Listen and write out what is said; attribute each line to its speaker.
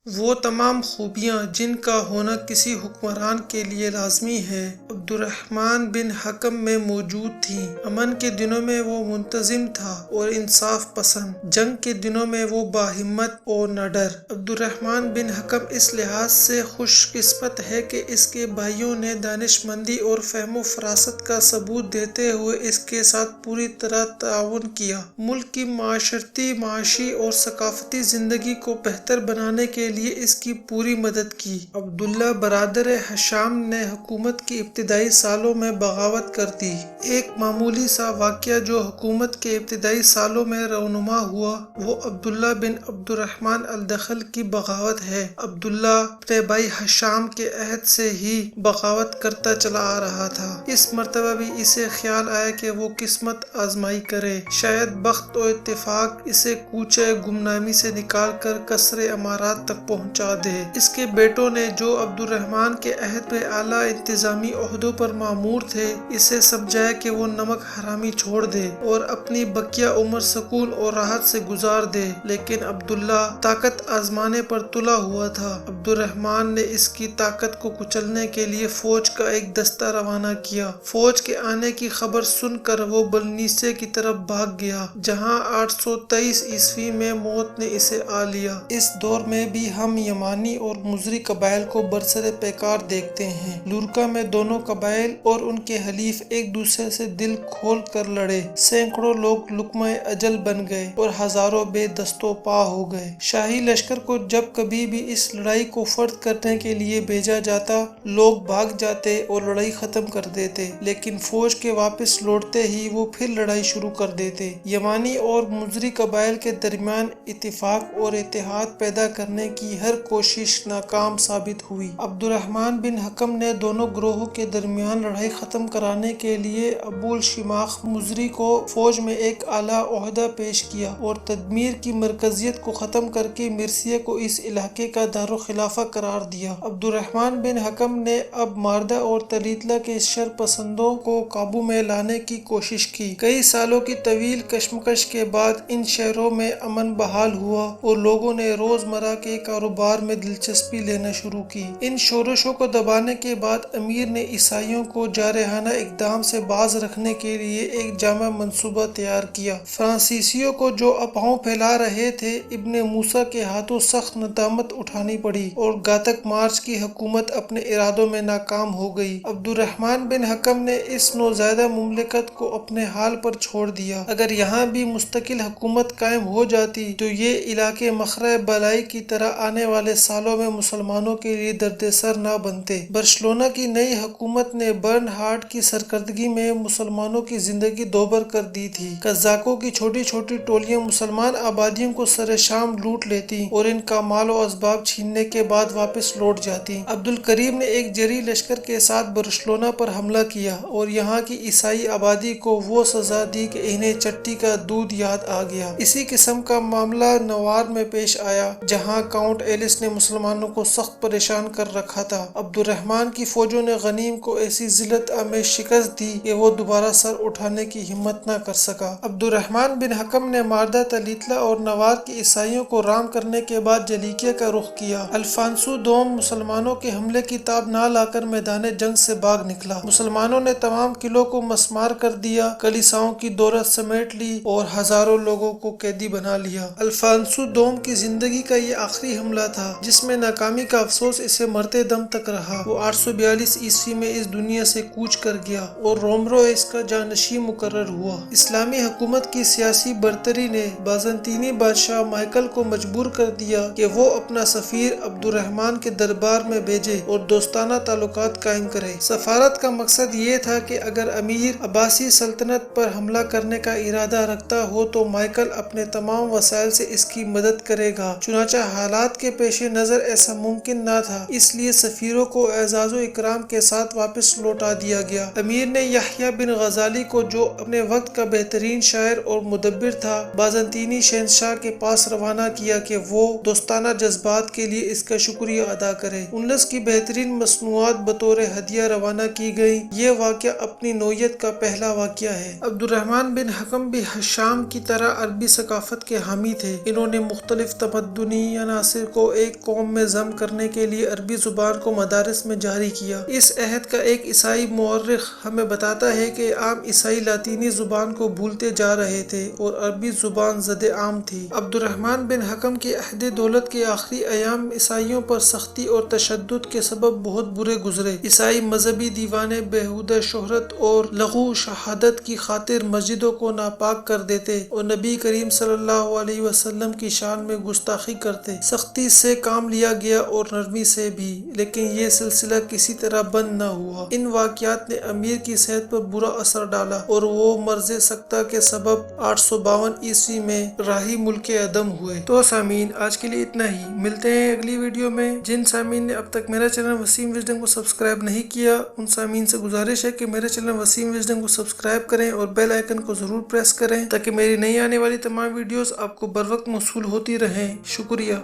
Speaker 1: وہ تمام خوبیاں جن کا ہونا کسی حکمران کے لیے لازمی ہے عبد الرحمن بن حکم میں موجود تھیں۔ امن کے دنوں میں وہ منتظم تھا اور انصاف پسند، جنگ کے دنوں میں وہ باہمت اور نڈر۔ عبد الرحمن بن حکم اس لحاظ سے خوش قسمت ہے کہ اس کے بھائیوں نے دانش مندی اور فہم و فراست کا ثبوت دیتے ہوئے اس کے ساتھ پوری طرح تعاون کیا۔ ملک کی معاشرتی، معاشی اور ثقافتی زندگی کو بہتر بنانے کے لیے اس کی پوری مدد کی۔ عبداللہ برادر ہشام نے حکومت کی ابتدائی سالوں میں بغاوت کر دی۔ ایک معمولی سا واقعہ جو حکومت کے ابتدائی سالوں میں رونما ہوا وہ عبداللہ بن عبد الرحمن الدخل کی بغاوت ہے۔ عبداللہ اپنے بھائی ہشام کے عہد سے ہی بغاوت کرتا چلا آ رہا تھا۔ اس مرتبہ بھی اسے خیال آیا کہ وہ قسمت آزمائی کرے، شاید بخت و اتفاق اسے کوچہ گمنامی سے نکال کر قصر امارات تک پہنچا دے۔ اس کے بیٹوں نے جو عبد الرحمن کے عہد میں اعلیٰ انتظامی عہدوں پر مامور تھے، اسے سمجھایا کہ وہ نمک حرامی چھوڑ دے اور اپنی بقیہ عمر سکون اور راحت سے گزار دے، لیکن عبداللہ طاقت آزمانے پر تلا ہوا تھا۔ عبد الرحمن نے اس کی طاقت کو کچلنے کے لیے فوج کا ایک دستہ روانہ کیا۔ فوج کے آنے کی خبر سن کر وہ بلنیسے کی طرف بھاگ گیا، جہاں 823 عیسوی میں موت نے اسے آ لیا۔ اس دور میں بھی ہم یمانی اور مزری قبائل کو برسر پیکار دیکھتے ہیں۔ لورکا میں دونوں قبائل اور ان کے حلیف ایک دوسرے سے دل کھول کر لڑے، سینکڑوں لوگ لقمہ اجل بن گئے اور ہزاروں بے دست و پا ہو گئے۔ شاہی لشکر کو جب کبھی بھی اس لڑائی کو فرد کرنے کے لیے بھیجا جاتا، لوگ بھاگ جاتے اور لڑائی ختم کر دیتے، لیکن فوج کے واپس لوٹتے ہی وہ پھر لڑائی شروع کر دیتے۔ یمانی اور مزری قبائل کے درمیان اتفاق اور اتحاد پیدا کرنے کی ہر کوشش ناکام ثابت ہوئی۔ عبد الرحمن بن حکم نے دونوں گروہوں کے درمیان لڑائی ختم کرانے کے لیے ابو الشماخ مزری کو فوج میں ایک اعلیٰ عہدہ پیش کیا اور تدمیر کی مرکزیت کو ختم کر کے مرثیہ کو اس علاقے کا دارالخلافہ قرار دیا۔ عبد الرحمن بن حکم نے اب ماردہ اور تلیتلا کے شر پسندوں کو قابو میں لانے کی کوشش کی۔ کئی سالوں کی طویل کشمکش کے بعد ان شہروں میں امن بحال ہوا اور لوگوں نے روزمرہ کے کاروبار میں دلچسپی لینا شروع کی۔ ان شورشوں کو دبانے کے بعد امیر نے عیسائیوں کو جارحانہ اقدام سے باز رکھنے کے لیے ایک جامع منصوبہ تیار کیا۔ فرانسیسیوں کو جو افواہیں پھیلا رہے تھے، ابن موسیٰ کے ہاتھوں سخت ندامت اٹھانی پڑی اور گاتک مارچ کی حکومت اپنے ارادوں میں ناکام ہو گئی۔ عبد الرحمن بن حکم نے اس نوزائیدہ مملکت کو اپنے حال پر چھوڑ دیا۔ اگر یہاں بھی مستقل حکومت قائم ہو جاتی تو یہ علاقے مخرہ بالائی کی طرح آنے والے سالوں میں مسلمانوں کے لیے درد سر نہ بنتے۔ برسلونہ کی نئی حکومت نے برن ہارڈ کی سرکردگی میں مسلمانوں کی زندگی دوبر کر دی تھی۔ قزاقوں کی چھوٹی چھوٹی ٹولیاں مسلمان آبادیوں کو سر شام لوٹ لیتی اور ان کا مال و اسباب چھیننے کے بعد واپس لوٹ جاتی۔ عبد الکریم نے ایک جری لشکر کے ساتھ برسلونہ پر حملہ کیا اور یہاں کی عیسائی آبادی کو وہ سزا دی کہ انہیں چٹی کا دودھ یاد آ گیا۔ اسی قسم کا معاملہ نوار میں پیش آیا، جہاں کاؤنٹ ایلس نے مسلمانوں کو سخت پریشان کر رکھا تھا۔ عبد الرحمن کی فوجوں نے غنیم کو ایسی ذلت آمیز شکست دی کہ وہ دوبارہ سر اٹھانے کی ہمت نہ کر سکا۔ عبد الرحمن بن حکم نے ماردہ، تلیتلا اور نوار کے عیسائیوں کو رام کرنے کے بعد جلیکیا کا رخ کیا۔ الفانسو دوم مسلمانوں کے حملے کی تاب نہ لا کر میدان جنگ سے بھاگ نکلا۔ مسلمانوں نے تمام قلعوں کو مسمار کر دیا، کلیساؤں کی دولت سمیٹ لی اور ہزاروں لوگوں کو قیدی بنا لیا۔ الفانسو دوم کی زندگی کا یہ آخری حملہ تھا جس میں ناکامی کا افسوس اسے مرتے دم تک رہا۔ وہ 842 عیسوی میں اس دنیا سے کوچ کر گیا اور رومرو اس کا جانشین مقرر ہوا۔ اسلامی حکومت کی سیاسی برتری نے بازنطینی بادشاہ مائیکل کو مجبور کر دیا کہ وہ اپنا سفیر عبد الرحمن کے دربار میں بھیجے اور دوستانہ تعلقات قائم کرے۔ سفارت کا مقصد یہ تھا کہ اگر امیر عباسی سلطنت پر حملہ کرنے کا ارادہ رکھتا ہو تو مائیکل اپنے تمام وسائل سے اس کی مدد کرے گا۔ چنانچہ حالات کے پیش نظر ایسا ممکن نہ تھا، اس لیے سفیروں کو اعزاز و اکرام کے ساتھ واپس لوٹا دیا گیا۔ امیر نے یحییٰ بن غزالی کو، جو اپنے وقت کا بہترین شاعر اور مدبر تھا، بازنطینی شہنشاہ کے پاس روانہ کیا کہ وہ دوستانہ جذبات کے لیے اس کا شکریہ ادا کرے۔ 19 کی بہترین مصنوعات بطور ہدیہ روانہ کی گئیں۔ یہ واقعہ اپنی نوعیت کا پہلا واقعہ ہے۔ عبد الرحمن بن حکم بھی ہشام کی طرح عربی ثقافت کے حامی تھے۔ انہوں نے مختلف تمدنی عناصر عناصر کو ایک قوم میں ضم کرنے کے لیے عربی زبان کو مدارس میں جاری کیا۔ اس عہد کا ایک عیسائی مورخ ہمیں بتاتا ہے کہ عام عیسائی لاطینی زبان کو بھولتے جا رہے تھے اور عربی زبان زد عام تھی۔ عبد الرحمن بن حکم کے عہد دولت کے آخری ایام عیسائیوں پر سختی اور تشدد کے سبب بہت برے گزرے۔ عیسائی مذہبی دیوانے بےہودہ شہرت اور لغو شہادت کی خاطر مسجدوں کو ناپاک کر دیتے اور نبی کریم صلی اللہ علیہ وسلم کی شان میں گستاخی کرتے۔ سختی سے کام لیا گیا اور نرمی سے بھی، لیکن یہ سلسلہ کسی طرح بند نہ ہوا۔ ان واقعات نے امیر کی صحت پر برا اثر ڈالا اور وہ مرض سکتہ کے سبب 852 عیسوی میں راہی ملک عدم ہوئے۔ تو سامعین، آج کے لیے اتنا ہی، ملتے ہیں اگلی ویڈیو میں۔ جن سامعین نے اب تک میرا چینل وسیم وژڈم کو سبسکرائب نہیں کیا، ان سامعین سے گزارش ہے کہ میرے چینل وسیم وژڈم کو سبسکرائب کریں اور بیل آئیکن کو ضرور پریس کریں تاکہ میری نئی آنے والی تمام ویڈیوز آپ کو بر وقت موصول ہوتی رہیں۔ شکریہ۔